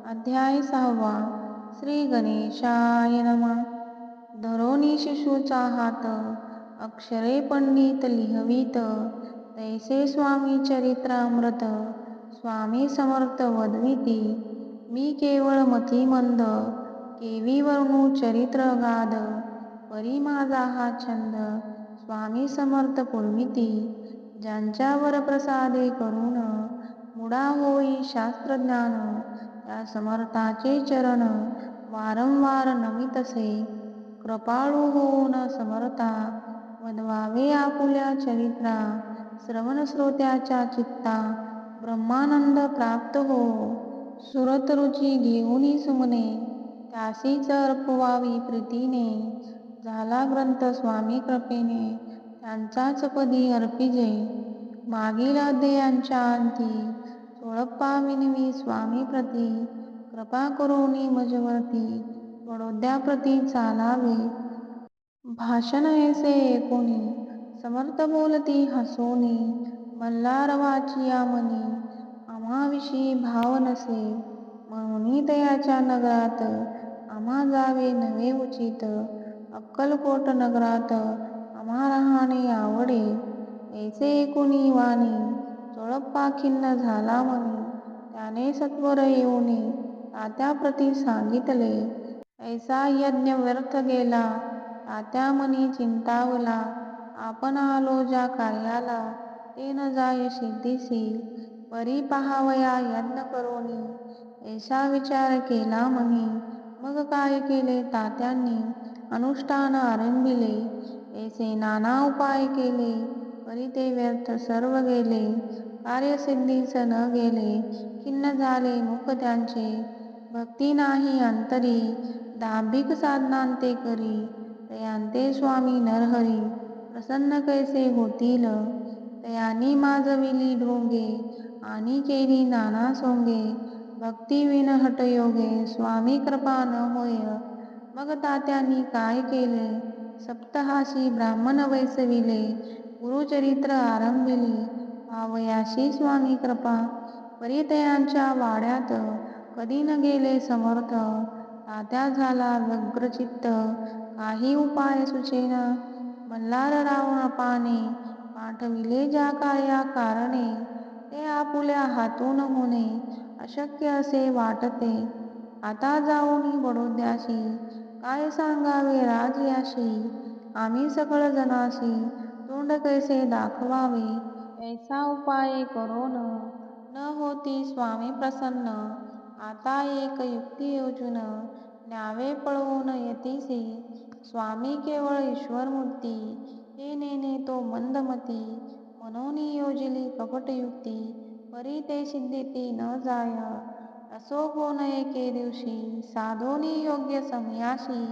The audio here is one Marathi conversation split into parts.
अध्याय 6. श्री गणेशाय नमः. धरोनी शिशूचा हात, अक्षरे पंडित लिहवीत, तैसे स्वामी चरित्रामृत. स्वामी समर्थ वदविती, मी केवळ मतिमंद, केवी वर्णू चरित्र गाद. परी माझा हा छंद, स्वामी समर्थ पुरविती. ज्यांच्यावर प्रसादे करून, मुडा होई शास्त्रज्ञान. त्या समर्थाचे चरण, वारंवार नमितसे. कृपाळू होऊन समर्था, वदवावे आपुल्या चरित्रा. श्रवण श्रोत्याच्या चित्ता, ब्रह्मानंद प्राप्त हो. सुरत रुची घेऊनी सुमने, त्यासीच अर्पवावी प्रीतीने. झाला ग्रंथ स्वामी कृपेने, त्यांचाच पदी अर्पिजे. मागील अध्यायांच्या अंती, चोळप्पा विनवी स्वामी प्रती. कृपा करुणी मजवरती, वडोद्याप्रती चालावे. भाषण ऐसे ऐकोनी, समर्थ बोलती हसोनी. मल्हार वाचिया मनी, आम्हाविषयी भाव नसे. म्हणून तयाच्या नगरात, आम्हा जावे नवे उचित. अक्कलकोट नगरात, आम्हा राहणे आवडे. ऐसे ऐकोनी वाणी, चोळप्पा खिन्न झाला मनी. त्याने सत्वर येऊनी, तात्याप्रती सांगितले. ऐसा यज्ञ व्यर्थ गेला, तात्या मनी चिंतावला. आपण आलो ज्या कार्याला, ते न जाय सिद्धीसी. परी पहावया यज्ञ करोनी, ऐसा विचार केला मनी. मग काय केले तात्यांनी, अनुष्ठान आरंभिले. ऐसे नाना उपाय केले, परी ते व्यर्थ सर्व गेले. कार्यसिद्धीस न गेले, खिन्न झाले मुख त्यांचे. भक्ती नाही अंतरी, दांभिक साधनांते करी. तयांते स्वामी नरहरी, प्रसन्न कैसे होतील. तयांनी माजविली ढोंगे, आणि केली नाना सोंगे. भक्ती विन हठयोगे, स्वामी कृपा न होय. मग तात्यांनी काय केले, सप्तहासी ब्राह्मण वैसविले. गुरुचरित्र आरंभिले, भावयाशी स्वामी कृपा. परी तयांच्या वाड्यात, कधी न गेले समर्थ. तात्या झाला व्यग्रचित्त, काही उपाय सुचेना. मल्हारराव नपाने, पाठविले ज्या कार्या कारणे. ते आपुल्या हातून होणे, अशक्य असे वाटते. आता जाऊनी बडोद्यासी, काय सांगावे राजयाशी. आम्ही सकळ जनासी, तोंड कैसे दाखवावे. ऐसा उपाय करोन, न होती स्वामी प्रसन्न. आता एक युक्ती योजून, न्यावे पळवून यतीसी. स्वामी केवळ ईश्वरमूर्ती, हे नेने तो मंदमती. म्हणून योजिली कपटयुक्ती, परी ते सिद्धीती न जाय. असो कोण एके दिवशी, साधोनी योग्य समयाशी.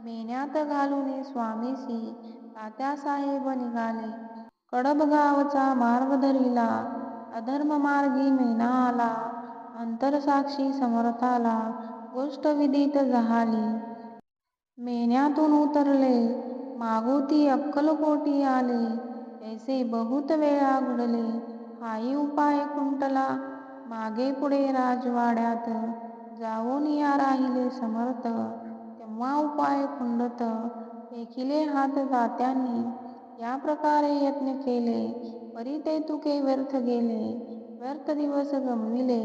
मेण्यात घालून स्वामीसी, तात्यासाहेब निघाले. कडबगावचा मार्ग धरिला, अधर्म मार्गी मेणा आला. अंतरसाक्षी समर्थाला, गोष्ट विदित झाली. मेण्यातून उतरले, मागोती अक्कलकोटी आले. ऐसे बहुत वेळा घडले, हाही उपाय खुंटला. मागे पुढे राजवाड्यात, जाऊन या राहिले समर्थ. तेव्हा उपाय खुंटत, टेकिले हात तात्यांनी. या प्रकारे यत्न केले, परी ते तुके व्यर्थ गेले. व्यर्थ दिवस गमविले,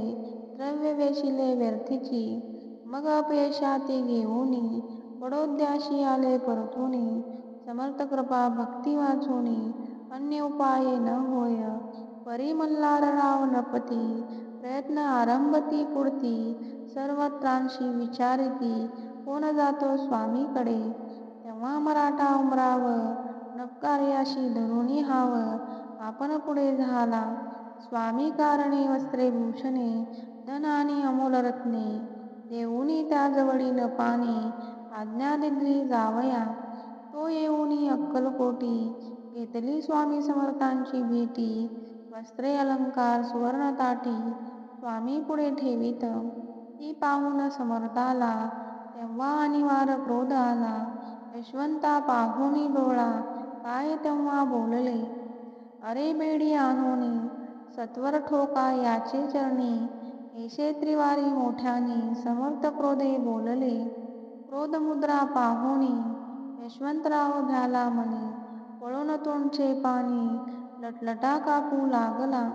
द्रव्य वेशिले व्यर्थीची. मग अपयशाती घेऊनी, बडोद्याशी आले परतुनी. समर्थ कृपा भक्ती वाचुनी, अन्य उपाय न होय. परी मल्हारराव नपती, प्रयत्न आरंभती पुढती. सर्वत्रांशी विचारिती, कोण जातो स्वामीकडे. तेव्हा मराठा उमराव, नपकार्याशी धरुनी हाव. आपण पुढे झाला, स्वामी कारणे वस्त्रे भूषणे. धन आणि अमोल रत्ने, देऊनी त्याजवळील पाने. आज्ञा दिली जावया, तो येऊनी अक्कलकोटी. घेतली स्वामी समर्थांची भेटी, वस्त्रे अलंकार सुवर्ण ताटी. स्वामी पुढे ठेवीत, ती पाहून समर्थाला. तेव्हा अनिवार्य क्रोध आला, यशवंता पाहुनी डोळा. काय तेव्हा बोलले, अरे बेडी आणोनी, सत्वर ठोका याचे चरणी. ऐसे त्रिवारी मोठ्याने समर्थ क्रोधे बोलले. क्रोधमुद्रा पाहुनी यशवंतराव भ्याला मनी. पळून तोंडचे पाणी लटलटा कापू लागला.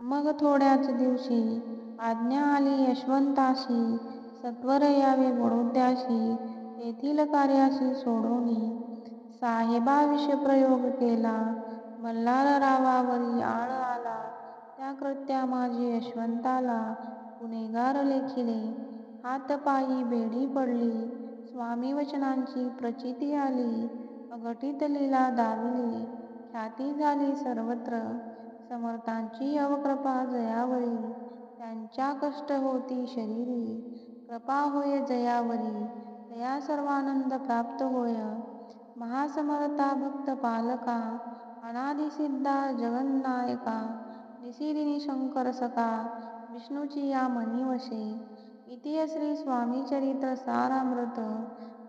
मग थोड्याच दिवशी आज्ञा आली यशवंतासी. सत्वर यावे बडोद्यासी. तेथील कार्यासी सोडोनी. साहेबा विषप्रयोग केला. मल्हाररावावरी आळ आला. त्या कृत्या माझे यशवंताला गुन्हेगार लेखिले. हातपायी बेडी पडली. स्वामी वचनांची प्रचिती आली. अघटित लीला दाविली. ख्याती झाली सर्वत्र. समर्थांची अवकृपा जयावरी. त्यांच्या कष्ट होती शरीरी. कृपा होय जयावरी. तया सर्वानंद प्राप्त होय. महासमर्था भक्त पालका. अनादिसिद्धा जगन्नायका. निशिदिनी शंकर सखा. विष्णूची या मनी वशे. इति श्री स्वामी चरित्र सारामृत.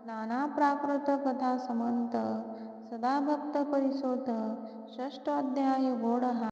नाना प्राकृत कथा समंत. सदा भक्त परिसोत. षष्ठ अध्याय गोड हा